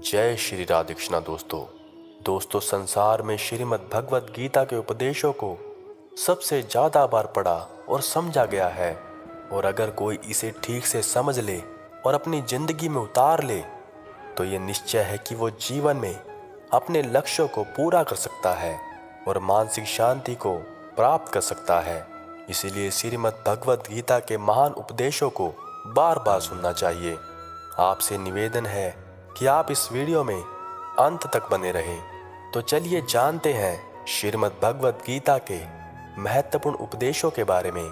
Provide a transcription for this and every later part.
जय श्री राधे कृष्णा दोस्तों संसार में श्रीमद् भगवत गीता के उपदेशों को सबसे ज़्यादा बार पढ़ा और समझा गया है। और अगर कोई इसे ठीक से समझ ले और अपनी ज़िंदगी में उतार ले तो ये निश्चय है कि वो जीवन में अपने लक्ष्यों को पूरा कर सकता है और मानसिक शांति को प्राप्त कर सकता है। इसीलिए श्रीमद् भगवत गीता के महान उपदेशों को बार बार सुनना चाहिए। आपसे निवेदन है कि आप इस वीडियो में अंत तक बने रहें। तो चलिए जानते हैं श्रीमद् भगवत गीता के महत्वपूर्ण उपदेशों के बारे में।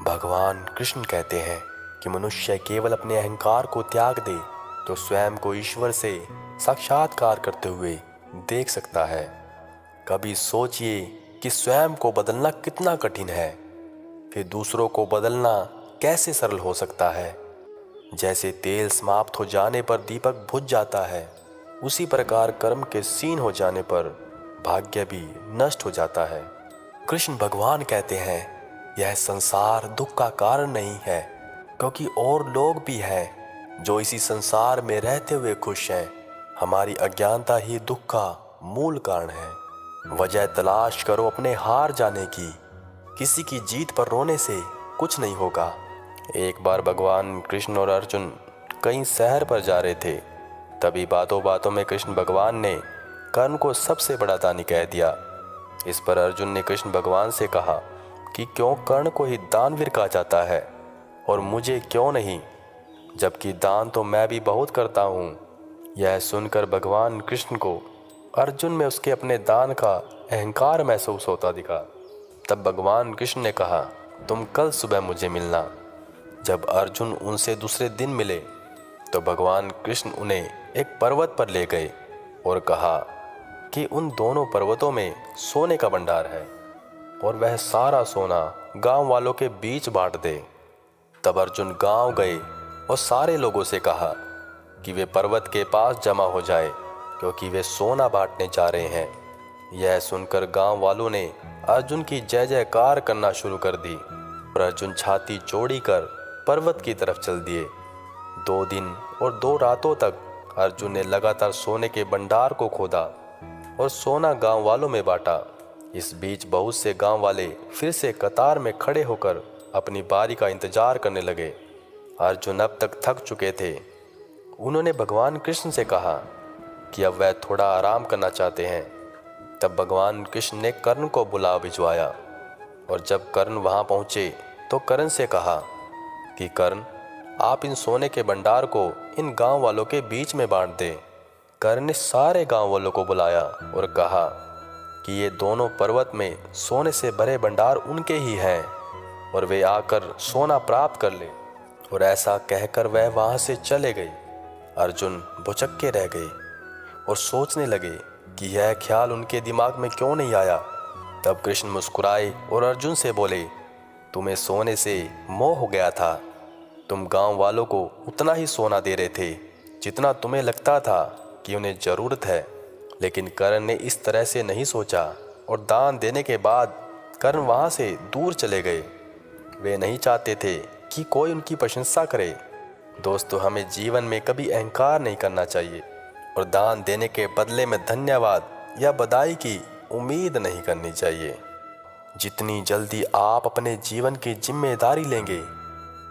भगवान कृष्ण कहते हैं कि मनुष्य केवल अपने अहंकार को त्याग दे तो स्वयं को ईश्वर से साक्षात्कार करते हुए देख सकता है। कभी सोचिए कि स्वयं को बदलना कितना कठिन है, फिर दूसरों को बदलना कैसे सरल हो सकता है। जैसे तेल समाप्त हो जाने पर दीपक बुझ जाता है, उसी प्रकार कर्म के क्षीण हो जाने पर भाग्य भी नष्ट हो जाता है। कृष्ण भगवान कहते हैं यह संसार दुख का कारण नहीं है, क्योंकि और लोग भी हैं जो इसी संसार में रहते हुए खुश हैं। हमारी अज्ञानता ही दुख का मूल कारण है। वजह तलाश करो अपने हार जाने की, किसी की जीत पर रोने से कुछ नहीं होगा। एक बार भगवान कृष्ण और अर्जुन कहीं शहर पर जा रहे थे। तभी बातों बातों में कृष्ण भगवान ने कर्ण को सबसे बड़ा दानी कह दिया। इस पर अर्जुन ने कृष्ण भगवान से कहा कि क्यों कर्ण को ही दानवीर कहा जाता है और मुझे क्यों नहीं, जबकि दान तो मैं भी बहुत करता हूँ। यह सुनकर भगवान कृष्ण को अर्जुन में उसके अपने दान का अहंकार महसूस होता दिखा। तब भगवान कृष्ण ने कहा, तुम कल सुबह मुझे मिलना। जब अर्जुन उनसे दूसरे दिन मिले तो भगवान कृष्ण उन्हें एक पर्वत पर ले गए और कहा कि उन दोनों पर्वतों में सोने का भंडार है और वह सारा सोना गांव वालों के बीच बांट दे। तब अर्जुन गांव गए और सारे लोगों से कहा कि वे पर्वत के पास जमा हो जाए, क्योंकि वे सोना बांटने जा रहे हैं। यह सुनकर गांव वालों ने अर्जुन की जय जयकार करना शुरू कर दी और अर्जुन छाती चौड़ी कर पर्वत की तरफ चल दिए। 2 दिन और 2 रातों तक अर्जुन ने लगातार सोने के भंडार को खोदा और सोना गांव वालों में बांटा। इस बीच बहुत से गांव वाले फिर से कतार में खड़े होकर अपनी बारी का इंतजार करने लगे। अर्जुन अब तक थक चुके थे। उन्होंने भगवान कृष्ण से कहा कि अब वह थोड़ा आराम करना चाहते हैं। तब भगवान कृष्ण ने कर्ण को बुला भिजवाया और जब कर्ण वहां पहुंचे तो कर्ण से कहा कि कर्ण, आप इन सोने के भंडार को इन गांव वालों के बीच में बांट दें। कर्ण ने सारे गांव वालों को बुलाया और कहा कि ये दोनों पर्वत में सोने से भरे भंडार उनके ही हैं और वे आकर सोना प्राप्त कर ले। और ऐसा कहकर वह वहां से चले गए। अर्जुन भुचक्के रह गए और सोचने लगे कि यह ख्याल उनके दिमाग में क्यों नहीं आया। तब कृष्ण मुस्कुराए और अर्जुन से बोले, तुम्हें सोने से मोह हो गया था। तुम गांव वालों को उतना ही सोना दे रहे थे जितना तुम्हें लगता था कि उन्हें ज़रूरत है। लेकिन कर्ण ने इस तरह से नहीं सोचा और दान देने के बाद कर्ण वहां से दूर चले गए। वे नहीं चाहते थे कि कोई उनकी प्रशंसा करे। दोस्तों, हमें जीवन में कभी अहंकार नहीं करना चाहिए और दान देने के बदले में धन्यवाद या बधाई की उम्मीद नहीं करनी चाहिए। जितनी जल्दी आप अपने जीवन की जिम्मेदारी लेंगे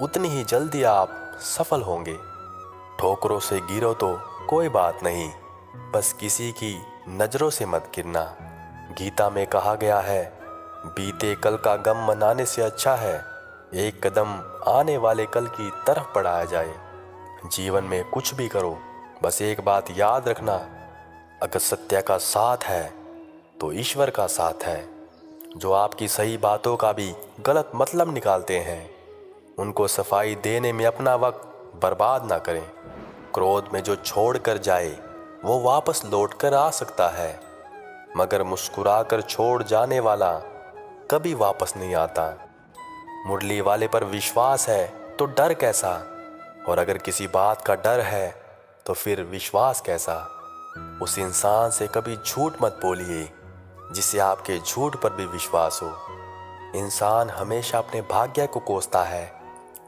उतनी ही जल्दी आप सफल होंगे। ठोकरों से गिरो तो कोई बात नहीं, बस किसी की नज़रों से मत गिरना। गीता में कहा गया है, बीते कल का गम मनाने से अच्छा है एक कदम आने वाले कल की तरफ बढ़ाया जाए। जीवन में कुछ भी करो, बस एक बात याद रखना, अगर सत्य का साथ है तो ईश्वर का साथ है। जो आपकी सही बातों का भी गलत मतलब निकालते हैं उनको सफाई देने में अपना वक्त बर्बाद ना करें। क्रोध में जो छोड़ कर जाए वो वापस लौट कर आ सकता है, मगर मुस्कुराकर छोड़ जाने वाला कभी वापस नहीं आता। मुरली वाले पर विश्वास है तो डर कैसा, और अगर किसी बात का डर है तो फिर विश्वास कैसा। उस इंसान से कभी झूठ मत बोलिए जिससे आपके झूठ पर भी विश्वास हो। इंसान हमेशा अपने भाग्य को कोसता है,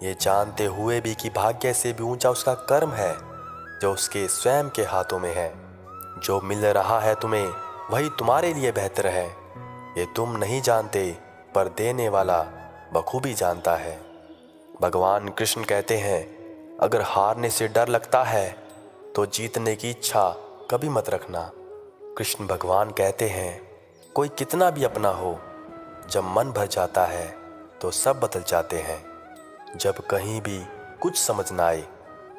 ये जानते हुए भी कि भाग्य से भी ऊंचा उसका कर्म है। जो उसके स्वयं के हाथों में है। जो मिल रहा है तुम्हें वही तुम्हारे लिए बेहतर है। ये तुम नहीं जानते, पर देने वाला बखूबी जानता है। भगवान कृष्ण कहते हैं, अगर हारने से डर लगता है तो जीतने की इच्छा कभी मत रखना। कृष्ण भगवान कहते हैं, कोई कितना भी अपना हो, जब मन भर जाता है तो सब बदल जाते हैं। जब कहीं भी कुछ समझ ना आए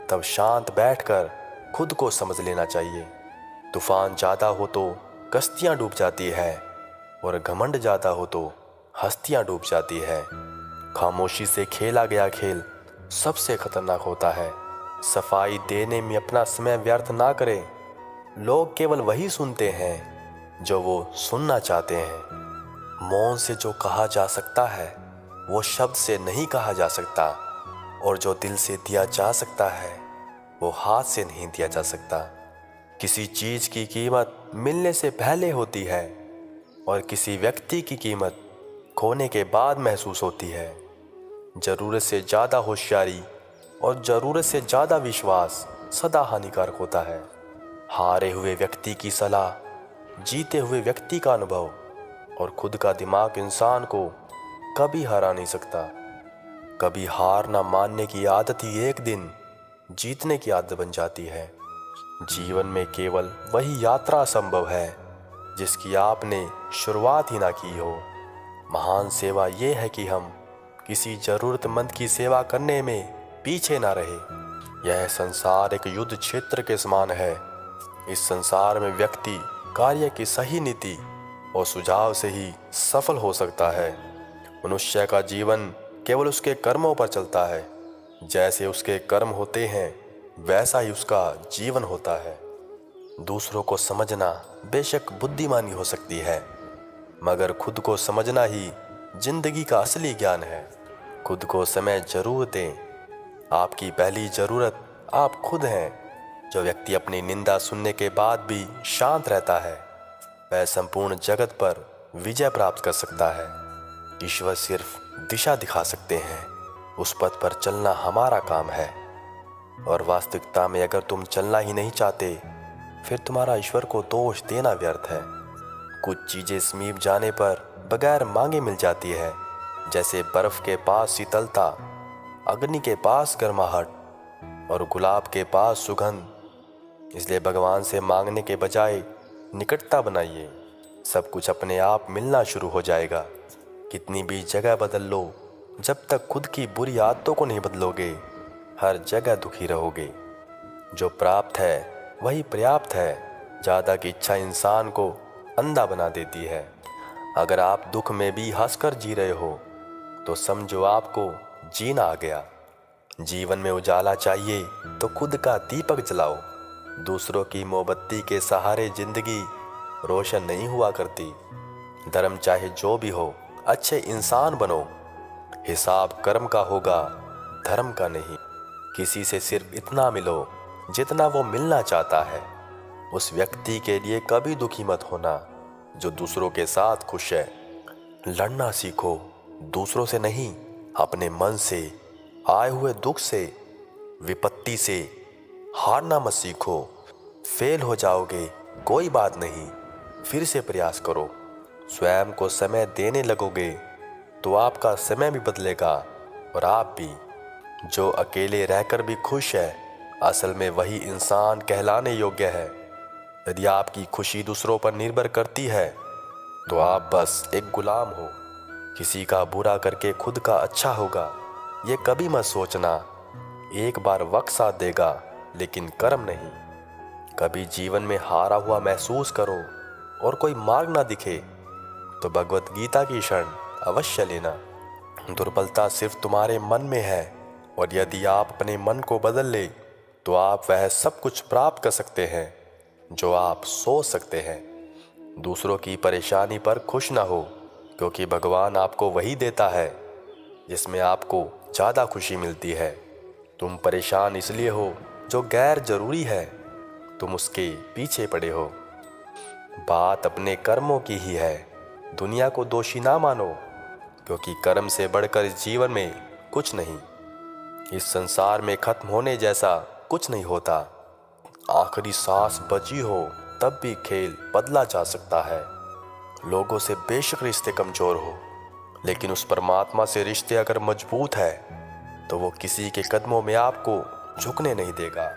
तब शांत बैठकर खुद को समझ लेना चाहिए। तूफान ज़्यादा हो तो कश्तियाँ डूब जाती है, और घमंड ज़्यादा हो तो हस्तियाँ डूब जाती है। खामोशी से खेला गया खेल सबसे खतरनाक होता है। सफाई देने में अपना समय व्यर्थ ना करें। लोग केवल वही सुनते हैं जो वो सुनना चाहते हैं। मौन से जो कहा जा सकता है वो शब्द से नहीं कहा जा सकता, और जो दिल से दिया जा सकता है वो हाथ से नहीं दिया जा सकता। किसी चीज़ की कीमत मिलने से पहले होती है, और किसी व्यक्ति की कीमत खोने के बाद महसूस होती है। ज़रूरत से ज़्यादा होशियारी और ज़रूरत से ज़्यादा विश्वास सदा हानिकारक होता है। हारे हुए व्यक्ति की सलाह, जीते हुए व्यक्ति का अनुभव और खुद का दिमाग इंसान को कभी हरा नहीं सकता। कभी हार ना मानने की आदत ही एक दिन जीतने की आदत बन जाती है। जीवन में केवल वही यात्रा संभव है जिसकी आपने शुरुआत ही ना की हो। महान सेवा ये है कि हम किसी ज़रूरतमंद की सेवा करने में पीछे ना रहे। यह संसार एक युद्ध क्षेत्र के समान है। इस संसार में व्यक्ति कार्य की सही नीति और सुझाव से ही सफल हो सकता है। मनुष्य का जीवन केवल उसके कर्मों पर चलता है। जैसे उसके कर्म होते हैं वैसा ही उसका जीवन होता है। दूसरों को समझना बेशक बुद्धिमानी हो सकती है, मगर खुद को समझना ही जिंदगी का असली ज्ञान है। खुद को समय जरूर दें। आपकी पहली ज़रूरत आप खुद हैं। जो व्यक्ति अपनी निंदा सुनने के बाद भी शांत रहता है वह संपूर्ण जगत पर विजय प्राप्त कर सकता है। ईश्वर सिर्फ दिशा दिखा सकते हैं, उस पथ पर चलना हमारा काम है। और वास्तविकता में अगर तुम चलना ही नहीं चाहते फिर तुम्हारा ईश्वर को दोष देना व्यर्थ है। कुछ चीज़ें समीप जाने पर बगैर मांगे मिल जाती है, जैसे बर्फ़ के पास शीतलता, अग्नि के पास गर्माहट और गुलाब के पास सुगंध। इसलिए भगवान से मांगने के बजाय निकटता बनाइए। सब कुछ अपने आप मिलना शुरू हो जाएगा। कितनी भी जगह बदल लो, जब तक खुद की बुरी आदतों को नहीं बदलोगे हर जगह दुखी रहोगे। जो प्राप्त है वही पर्याप्त है। ज़्यादा की इच्छा इंसान को अंधा बना देती है। अगर आप दुख में भी हंसकर जी रहे हो तो समझो आपको जीना आ गया। जीवन में उजाला चाहिए तो खुद का दीपक जलाओ। दूसरों की मोमबत्ती के सहारे जिंदगी रोशन नहीं हुआ करती। धर्म चाहे जो भी हो, अच्छे इंसान बनो। हिसाब कर्म का होगा, धर्म का नहीं। किसी से सिर्फ इतना मिलो जितना वो मिलना चाहता है। उस व्यक्ति के लिए कभी दुखी मत होना जो दूसरों के साथ खुश है। लड़ना सीखो, दूसरों से नहीं, अपने मन से। आए हुए दुख से, विपत्ति से हारना मत सीखो। फेल हो जाओगे, कोई बात नहीं, फिर से प्रयास करो। स्वयं को समय देने लगोगे तो आपका समय भी बदलेगा और आप भी। जो अकेले रहकर भी खुश है, असल में वही इंसान कहलाने योग्य है। यदि आपकी खुशी दूसरों पर निर्भर करती है तो आप बस एक गुलाम हो। किसी का बुरा करके खुद का अच्छा होगा, ये कभी मत सोचना। एक बार वक्त साथ देगा, लेकिन कर्म नहीं। कभी जीवन में हारा हुआ महसूस करो और कोई मार्ग ना दिखे तो भगवत गीता की शरण अवश्य लेना। दुर्बलता सिर्फ तुम्हारे मन में है, और यदि आप अपने मन को बदल ले तो आप वह सब कुछ प्राप्त कर सकते हैं जो आप सोच सकते हैं। दूसरों की परेशानी पर खुश ना हो, क्योंकि भगवान आपको वही देता है जिसमें आपको ज़्यादा खुशी मिलती है। तुम परेशान इसलिए हो जो गैर जरूरी है, तुम उसके पीछे पड़े हो। बात अपने कर्मों की ही है। दुनिया को दोषी ना मानो, क्योंकि कर्म से बढ़कर इस जीवन में कुछ नहीं। इस संसार में खत्म होने जैसा कुछ नहीं होता। आखिरी सांस बची हो तब भी खेल बदला जा सकता है। लोगों से बेशक रिश्ते कमजोर हो, लेकिन उस परमात्मा से रिश्ते अगर मजबूत है तो वो किसी के कदमों में आपको झुकने नहीं देगा।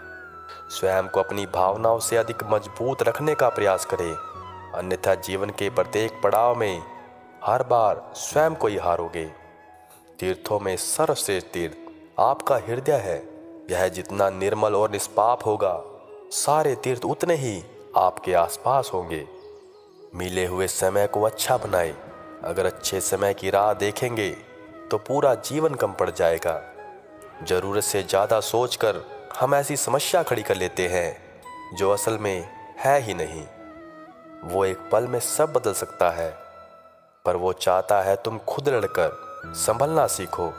स्वयं को अपनी भावनाओं से अधिक मजबूत रखने का प्रयास करें, अन्यथा जीवन के प्रत्येक पड़ाव में हर बार स्वयं को ही हारोगे। तीर्थों में सर्वश्रेष्ठ तीर्थ आपका हृदय है। यह जितना निर्मल और निष्पाप होगा, सारे तीर्थ उतने ही आपके आसपास होंगे। मिले हुए समय को अच्छा बनाएं। अगर अच्छे समय की राह देखेंगे तो पूरा जीवन कम पड़ जाएगा। जरूरत से ज़्यादा सोचकर हम ऐसी समस्या खड़ी कर लेते हैं जो असल में है ही नहीं। वो एक पल में सब बदल सकता है, पर वो चाहता है तुम खुद लड़कर संभलना सीखो।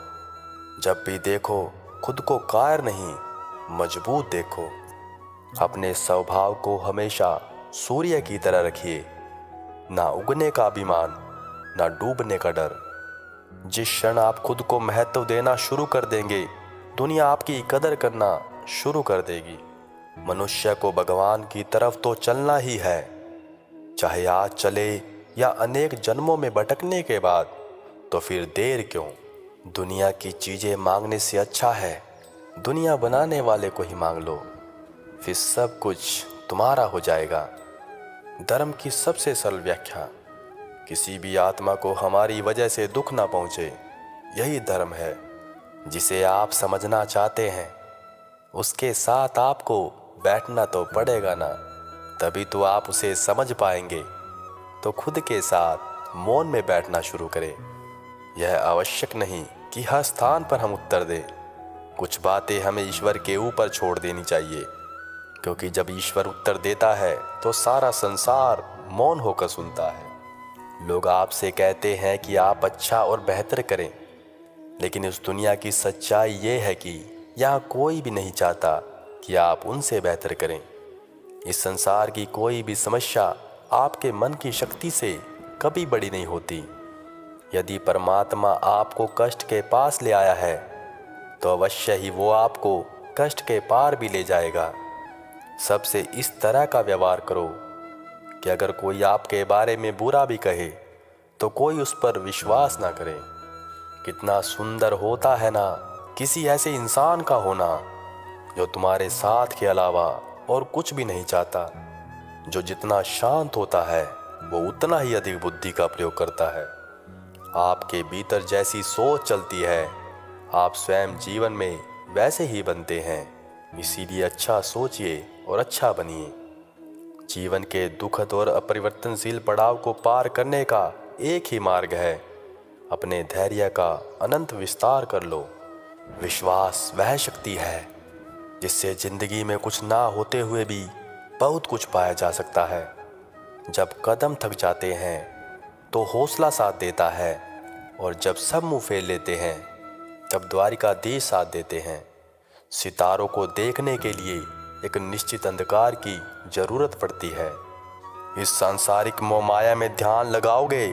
जब भी देखो खुद को कायर नहीं, मजबूत देखो। अपने स्वभाव को हमेशा सूर्य की तरह रखिए, ना उगने का अभिमान, ना डूबने का डर। जिस क्षण आप खुद को महत्व देना शुरू कर देंगे, दुनिया आपकी कदर करना शुरू कर देगी। मनुष्य को भगवान की तरफ तो चलना ही है, चाहे आज चले या अनेक जन्मों में भटकने के बाद, तो फिर देर क्यों। दुनिया की चीजें मांगने से अच्छा है दुनिया बनाने वाले को ही मांग लो, फिर सब कुछ तुम्हारा हो जाएगा। धर्म की सबसे सरल व्याख्या, किसी भी आत्मा को हमारी वजह से दुख ना पहुंचे, यही धर्म है। जिसे आप समझना चाहते हैं उसके साथ आपको बैठना तो पड़ेगा ना, तभी तो आप उसे समझ पाएंगे। तो खुद के साथ मौन में बैठना शुरू करें। यह आवश्यक नहीं कि हर स्थान पर हम उत्तर दें। कुछ बातें हमें ईश्वर के ऊपर छोड़ देनी चाहिए, क्योंकि जब ईश्वर उत्तर देता है तो सारा संसार मौन होकर सुनता है। लोग आपसे कहते हैं कि आप अच्छा और बेहतर करें, लेकिन इस दुनिया की सच्चाई ये है कि यहाँ कोई भी नहीं चाहता कि आप उनसे बेहतर करें। इस संसार की कोई भी समस्या आपके मन की शक्ति से कभी बड़ी नहीं होती। यदि परमात्मा आपको कष्ट के पास ले आया है तो अवश्य ही वो आपको कष्ट के पार भी ले जाएगा। सबसे इस तरह का व्यवहार करो कि अगर कोई आपके बारे में बुरा भी कहे तो कोई उस पर विश्वास ना करे। कितना सुंदर होता है ना किसी ऐसे इंसान का होना जो तुम्हारे साथ के अलावा और कुछ भी नहीं चाहता। जो जितना शांत होता है वो उतना ही अधिक बुद्धि का प्रयोग करता है। आपके भीतर जैसी सोच चलती है, आप स्वयं जीवन में वैसे ही बनते हैं। इसीलिए अच्छा सोचिए और अच्छा बनिए। जीवन के दुखद और अपरिवर्तनशील पड़ाव को पार करने का एक ही मार्ग है, अपने धैर्य का अनंत विस्तार कर लो। विश्वास वह शक्ति है जिससे जिंदगी में कुछ ना होते हुए भी बहुत कुछ पाया जा सकता है। जब कदम थक जाते हैं तो हौसला साथ देता है, और जब सब मुंह फेर लेते हैं तब द्वारिकाधीश साथ देते हैं। सितारों को देखने के लिए एक निश्चित अंधकार की जरूरत पड़ती है। इस सांसारिक मोह माया में ध्यान लगाओगे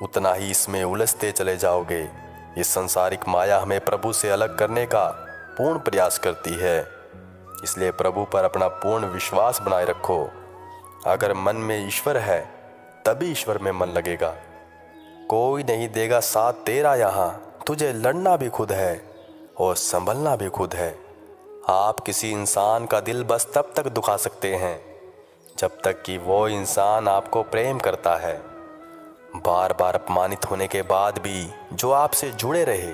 उतना ही इसमें उलझते चले जाओगे। इस सांसारिक माया हमें प्रभु से अलग करने का पूर्ण प्रयास करती है, इसलिए प्रभु पर अपना पूर्ण विश्वास बनाए रखो। अगर मन में ईश्वर है तभी ईश्वर में मन लगेगा। कोई नहीं देगा साथ तेरा यहाँ, तुझे लड़ना भी खुद है और संभलना भी खुद है। आप किसी इंसान का दिल बस तब तक दुखा सकते हैं जब तक कि वो इंसान आपको प्रेम करता है। बार बार अपमानित होने के बाद भी जो आपसे जुड़े रहे,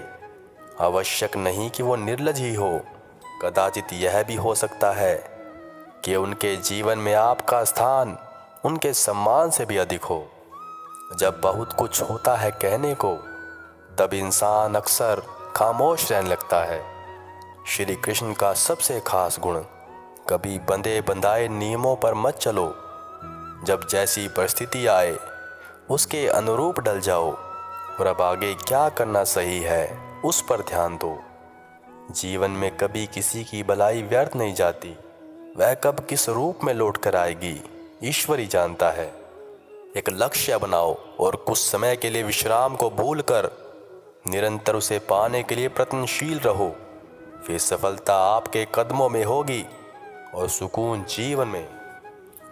आवश्यक नहीं कि वो निर्लज ही हो। कदाचित यह भी हो सकता है कि उनके जीवन में आपका स्थान उनके सम्मान से भी अधिक हो। जब बहुत कुछ होता है कहने को, तब इंसान अक्सर खामोश रहने लगता है। श्री कृष्ण का सबसे खास गुण, कभी बंधे बंधाए नियमों पर मत चलो। जब जैसी परिस्थिति आए उसके अनुरूप ढल जाओ, और अब आगे क्या करना सही है उस पर ध्यान दो। जीवन में कभी किसी की भलाई व्यर्थ नहीं जाती, वह कब किस रूप में लौट कर आएगी ईश्वर ही जानता है। एक लक्ष्य बनाओ और कुछ समय के लिए विश्राम को भूलकर निरंतर उसे पाने के लिए प्रयत्नशील रहो। फिर सफलता आपके कदमों में होगी और सुकून जीवन में।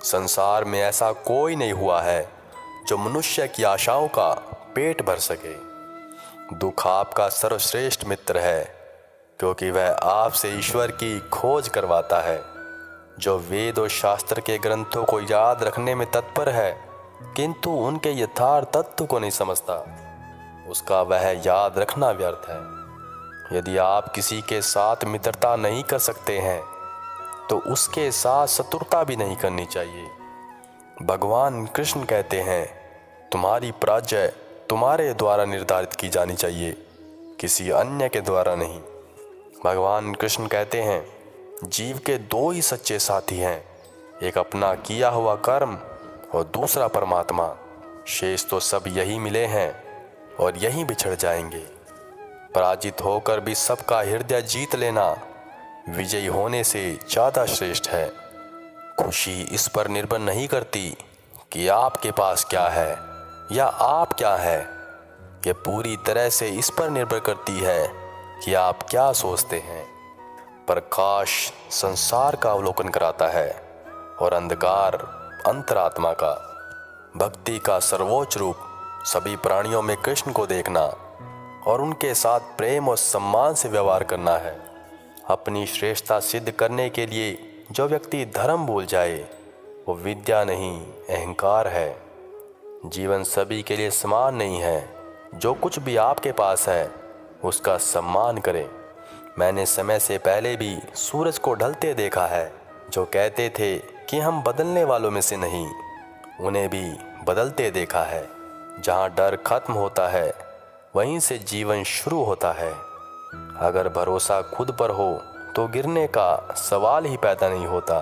संसार में ऐसा कोई नहीं हुआ है जो मनुष्य की आशाओं का पेट भर सके। दुख आपका सर्वश्रेष्ठ मित्र है, क्योंकि वह आपसे ईश्वर की खोज करवाता है। जो वेद और शास्त्र के ग्रंथों को याद रखने में तत्पर है, किंतु उनके यथार्थ तत्व को नहीं समझता, उसका वह याद रखना व्यर्थ है। यदि आप किसी के साथ मित्रता नहीं कर सकते हैं, तो उसके साथ शत्रुता भी नहीं करनी चाहिए। भगवान कृष्ण कहते हैं, तुम्हारी पराजय तुम्हारे द्वारा निर्धारित की जानी चाहिए, किसी अन्य के द्वारा नहीं। भगवान कृष्ण कहते हैं, जीव के दो ही सच्चे साथी हैं, एक अपना किया हुआ कर्म और दूसरा परमात्मा। शेष तो सब यही मिले हैं और यहीं बिछड़ जाएंगे। पराजित होकर भी सबका हृदय जीत लेना विजयी होने से ज़्यादा श्रेष्ठ है। खुशी इस पर निर्भर नहीं करती कि आपके पास क्या है या आप क्या है, ये पूरी तरह से इस पर निर्भर करती है कि आप क्या सोचते हैं। प्रकाश संसार का अवलोकन कराता है और अंधकार अंतरात्मा का। भक्ति का सर्वोच्च रूप सभी प्राणियों में कृष्ण को देखना और उनके साथ प्रेम और सम्मान से व्यवहार करना है। अपनी श्रेष्ठता सिद्ध करने के लिए जो व्यक्ति धर्म भूल जाए, वो विद्या नहीं अहंकार है। जीवन सभी के लिए समान नहीं है। जो कुछ भी आपके पास है उसका सम्मान करें। मैंने समय से पहले भी सूरज को ढलते देखा है। जो कहते थे कि हम बदलने वालों में से नहीं, उन्हें भी बदलते देखा है। जहाँ डर खत्म होता है, वहीं से जीवन शुरू होता है। अगर भरोसा खुद पर हो तो गिरने का सवाल ही पैदा नहीं होता।